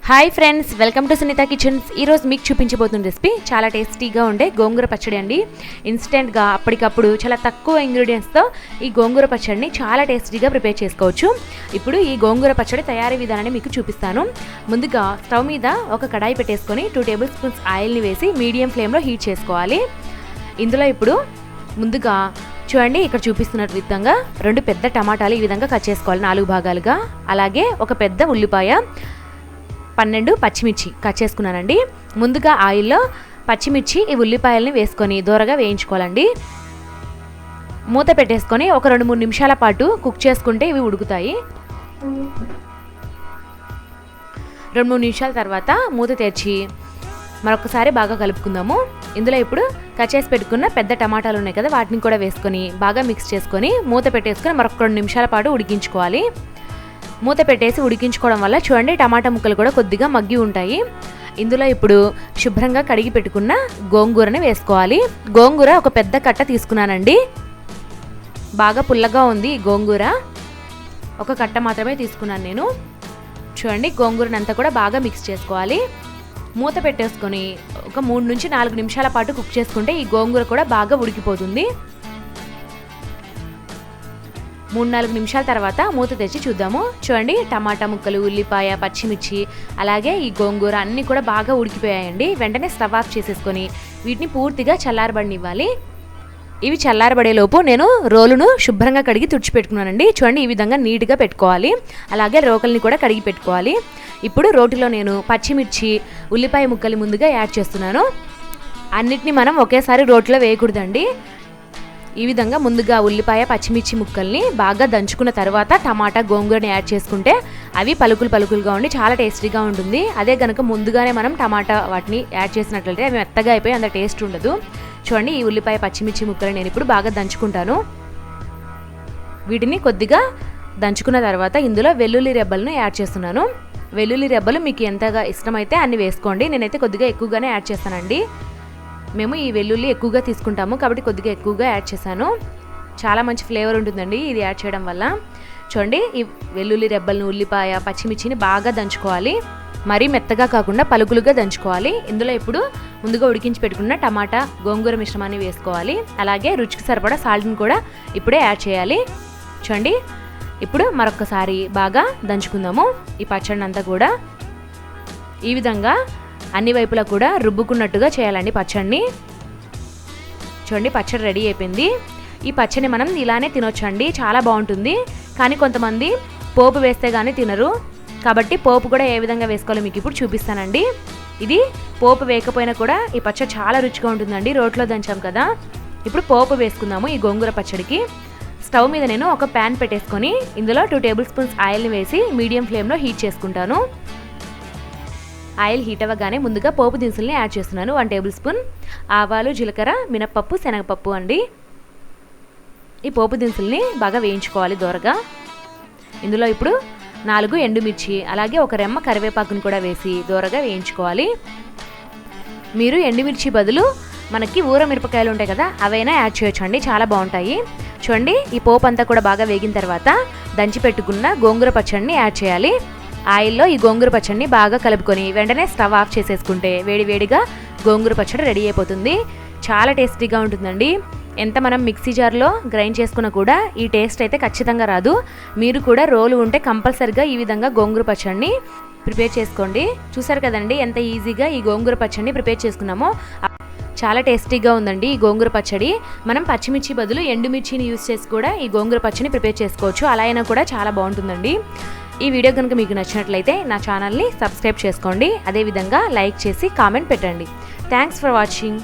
Hi friends, welcome to Sunitha kitchens. ఈరోజు మీకు చూపించబోతున్న recipe చాలా టేస్టీగా ఉండే గోంగూర పచ్చడి అండి. ఇన్స్టెంట్గా అప్పటికప్పుడు చాలా తక్కువ ఇంగ్రీడియంట్స్తో ఈ గోంగూర పచ్చడిని చాలా టేస్టీగా ప్రిపేర్ చేసుకోవచ్చు. ఇప్పుడు ఈ గోంగూర పచ్చడి తయారీ విధానాన్ని మీకు చూపిస్తాను. ముందుగా స్టవ్ మీద ఒక కడాయి పెట్టేసుకొని 2 టేబుల్ స్పూన్స్ ఆయిల్ని వేసి మీడియం ఫ్లేమ్లో హీట్ చేసుకోవాలి. ఇందులో ఇప్పుడు ముందుగా చూడండి, ఇక్కడ చూపిస్తున్న విధంగా 2 పెద్ద టమాటాలు ఈ విధంగా కట్ చేసుకోవాలి 4 భాగాలుగా. అలాగే ఒక పెద్ద ఉల్లిపాయ, 12 పచ్చిమిర్చి కట్ చేసుకున్నానండి. ముందుగా ఆయిల్లో పచ్చిమిర్చి ఈ ఉల్లిపాయలని వేసుకొని దోరగా వేయించుకోవాలండి. మూత పెట్టేసుకొని ఒక 2-3 నిమిషాల పాటు కుక్ చేసుకుంటే ఇవి ఉడుకుతాయి. 2-3 నిమిషాల తర్వాత మూత తెరిచి మరొకసారి బాగా కలుపుకుందాము. ఇందులో ఇప్పుడు కట్ చేసి పెట్టుకున్న పెద్ద టమాటాలు ఉన్నాయి కదా, వాటిని కూడా వేసుకొని బాగా మిక్స్ చేసుకొని మూత పెట్టేసుకొని మరొక 2 నిమిషాల పాటు ఉడికించుకోవాలి. మూత పెట్టేసి ఉడికించుకోవడం వల్ల చూడండి టమాటా ముక్కలు కూడా కొద్దిగా మగ్గి ఉంటాయి. ఇందులో ఇప్పుడు శుభ్రంగా కడిగి పెట్టుకున్న గోంగూరని వేసుకోవాలి. గోంగూర ఒక పెద్ద కట్ట తీసుకున్నానండి. బాగా పుల్లగా ఉంది ఈ గోంగూర. ఒక కట్ట మాత్రమే తీసుకున్నాను నేను. చూడండి గోంగూరని అంతా కూడా బాగా మిక్స్ చేసుకోవాలి. మూత పెట్టేసుకొని ఒక 3 నుంచి 4 నిమిషాల పాటు కుక్ చేసుకుంటే ఈ గోంగూర కూడా బాగా ఉడికిపోతుంది. 3-4 నిమిషాల తర్వాత మూత తెచ్చి చూద్దాము. చూడండి టమాటా ముక్కలు, ఉల్లిపాయ, పచ్చిమిర్చి అలాగే ఈ గోంగూర అన్నీ కూడా బాగా ఉడికిపోయాయండి. వెంటనే స్టవ్ ఆఫ్ చేసేసుకొని వీటిని పూర్తిగా చల్లారబడినివ్వాలి. ఇవి చల్లారబడేలోపు నేను రోలును శుభ్రంగా కడిగి తుడిచిపెట్టుకున్నానండి. చూడండి ఈ విధంగా నీట్గా పెట్టుకోవాలి. అలాగే రోకల్ని కూడా కడిగి పెట్టుకోవాలి. ఇప్పుడు రోటిలో నేను పచ్చిమిర్చి, ఉల్లిపాయ ముక్కలు ముందుగా యాడ్ చేస్తున్నాను. అన్నిటిని మనం ఒకేసారి రోట్లో వేయకూడదండి. ఈ విధంగా ముందుగా ఉల్లిపాయ, పచ్చిమిర్చి ముక్కల్ని బాగా దంచుకున్న తర్వాత టమాటా, గోంగూరని యాడ్ చేసుకుంటే అవి పలుకులుగా ఉండి చాలా టేస్టీగా ఉంటుంది. అదే కనుక ముందుగానే మనం టమాటా వాటిని యాడ్ చేసినట్లయితే అవి మెత్తగా అయిపోయి అంత టేస్ట్ ఉండదు. చూడండి ఈ ఉల్లిపాయ, పచ్చిమిర్చి ముక్కలు నేను ఇప్పుడు బాగా దంచుకుంటాను. వీటిని కొద్దిగా దంచుకున్న తర్వాత ఇందులో వెల్లుల్లి రెబ్బలను యాడ్ చేస్తున్నాను. వెల్లుల్లి రెబ్బలు మీకు ఎంతగా ఇష్టమైతే అన్ని వేసుకోండి. నేనైతే కొద్దిగా ఎక్కువగానే యాడ్ చేస్తానండి. మేము ఈ వెల్లుల్లి ఎక్కువగా తీసుకుంటాము కాబట్టి కొద్దిగా ఎక్కువగా యాడ్ చేశాను. చాలా మంచి ఫ్లేవర్ ఉంటుందండి ఇది యాడ్ చేయడం వల్ల. చూడండి ఈ వెల్లుల్లి రెబ్బలను, ఉల్లిపాయ, పచ్చిమిర్చిని బాగా దంచుకోవాలి. మరీ మెత్తగా కాకుండా పలుకులుగా దంచుకోవాలి. ఇందులో ఇప్పుడు ముందుగా ఉడికించి పెట్టుకున్న టమాటా, గోంగూర మిశ్రమాన్ని వేసుకోవాలి. అలాగే రుచికి సరిపడా సాల్ట్ని కూడా ఇప్పుడే యాడ్ చేయాలి. చూడండి ఇప్పుడు మరొకసారి బాగా దంచుకుందాము. ఈ పచ్చడిని అంతా కూడా ఈ విధంగా అన్ని వైపులా కూడా రుబ్బుకున్నట్టుగా చేయాలండి పచ్చడిని. చూడండి పచ్చడి రెడీ అయిపోయింది. ఈ పచ్చడిని మనం ఇలానే తినొచ్చండి, చాలా బాగుంటుంది. కానీ కొంతమంది పోపు వేస్తే కానీ తినరు. కాబట్టి పోపు కూడా ఏ విధంగా వేసుకోవాలో మీకు ఇప్పుడు చూపిస్తానండి. ఇది పోపు వేయకపోయినా కూడా ఈ పచ్చడి చాలా రుచిగా ఉంటుందండి. రోట్లో దంచాం కదా. ఇప్పుడు పోపు వేసుకుందాము ఈ గోంగూర పచ్చడికి. స్టవ్ మీద నేను ఒక ప్యాన్ పెట్టేసుకొని ఇందులో 2 టేబుల్ స్పూన్స్ ఆయిల్ని వేసి మీడియం ఫ్లేమ్లో హీట్ చేసుకుంటాను. ఆయిల్ హీట్ అవ్వగానే ముందుగా పోపు దినుసుల్ని యాడ్ చేస్తున్నాను. 1 టేబుల్ స్పూన్ ఆవాలు, జీలకర్ర, మినప్పప్పు, శనగపప్పు అండి. ఈ పోపు దినుసుల్ని బాగా వేయించుకోవాలి దోరగా. ఇందులో ఇప్పుడు 4 ఎండుమిర్చి అలాగే ఒక రెమ్మ కరివేపాకుని కూడా వేసి దోరగా వేయించుకోవాలి. మీరు ఎండుమిర్చి బదులు మనకి ఊర మిరపకాయలు ఉంటాయి కదా, అవైనా యాడ్ చేయొచ్చండి, చాలా బాగుంటాయి. చూడండి ఈ పోపు అంతా కూడా బాగా వేగిన తర్వాత దంచి పెట్టుకున్న గోంగూర పచ్చడిని యాడ్ చేయాలి. ఆయిల్లో ఈ గోంగూర పచ్చడిని బాగా కలుపుకొని వెంటనే స్టవ్ ఆఫ్ చేసేసుకుంటే వేడివేడిగా గోంగూర పచ్చడి రెడీ అయిపోతుంది. చాలా టేస్టీగా ఉంటుందండి. ఎంత మనం మిక్సీ జార్లో గ్రైండ్ చేసుకున్నా కూడా ఈ టేస్ట్ అయితే ఖచ్చితంగా రాదు. మీరు కూడా రోలు ఉంటే కంపల్సరిగా ఈ విధంగా గోంగూర పచ్చడిని ప్రిపేర్ చేసుకోండి. చూసారు కదండి ఎంత ఈజీగా ఈ గోంగూర పచ్చడిని ప్రిపేర్ చేసుకున్నామో. చాలా టేస్టీగా ఉందండి ఈ గోంగూర పచ్చడి. మనం పచ్చిమిర్చి బదులు ఎండుమిర్చిని యూస్ చేసి కూడా ఈ గోంగూర పచ్చడిని ప్రిపేర్ చేసుకోవచ్చు. అలా అయినా కూడా చాలా బాగుంటుందండి. ఈ వీడియో కనుక మీకు నచ్చినట్లయితే నా ఛానల్ని సబ్స్క్రైబ్ చేసుకోండి. అదేవిధంగా లైక్ చేసి కామెంట్ పెట్టండి. Thanks for watching.